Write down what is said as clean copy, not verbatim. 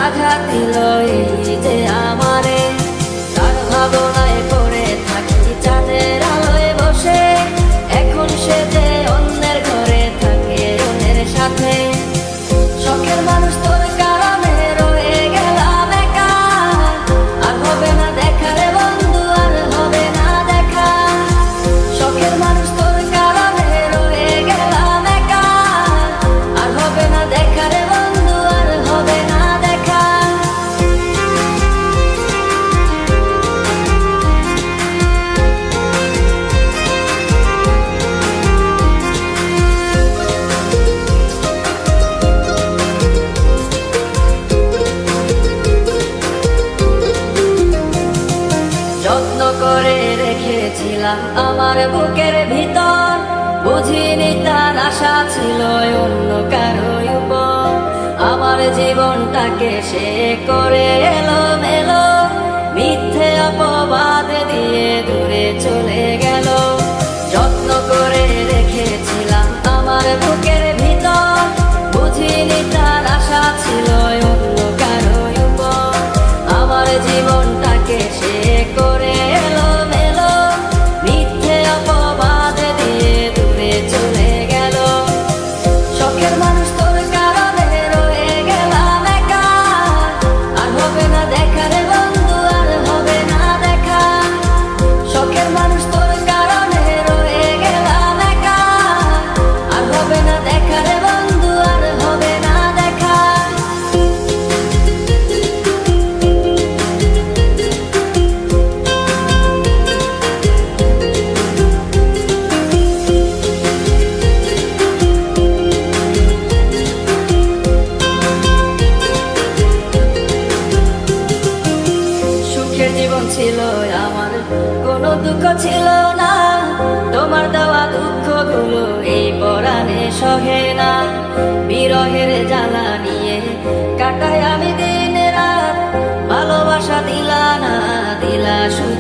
আঘাত দিল এই যে আমারে। তার ভাবনায় পড়ে থাকি চাঁদের আলোয় বসে, এখন সে যে অন্যের ঘরে থাকে অন্যের সাথে। শখের মানুষ তোর কারণে রয়ে গেলাম একা, আর হবে না দেখা রে বন্ধু, আর হবে না দেখা। শখের মানুষ তোর কারণে রয়ে গেলাম একা, আর হবে না দেখা রে বন্ধু, আর হবে না দেখা। যত্ন করে রেখেছিলাম আমার বুকের ভিতর, বুঝিনি তার আশা ছিল অন্য কারো উপর। আমার জীবনটাকে সে করে এলোমেলো, মিথ্যে অপবাদ দিয়ে দূরে চলে গেল। যত্ন করে রেখেছিলাম আমার বুকের ভিতর, বুঝিনি তার আশা ছিল অন্য কারো উপর। আমার জীবনটাকে সে করে এলোমেলো, মিথ্যে অপবাদ দিয়ে দূরে চলে গেল। শখের মানুষ তোর কারণে রয়ে গেলাম একা, আর হবে না দেখা রে বন্ধু, আর হবে না দেখা। শখের মানুষ তোর কারণে রয়ে গেলাম একা, আর হবে না দেখা রে বন্ধু, আর হবে না দেখা। সুখের জীবন ছিল আমার, কোনো দুঃখ ছিল না। তোমার দেওয়া দুঃখগুলো এই পরাণে সহে না। বিরহের জ্বালা নিয়ে কাটাই আমি দিন রাত, ভালোবাসা দিলা না, দিলা শুধু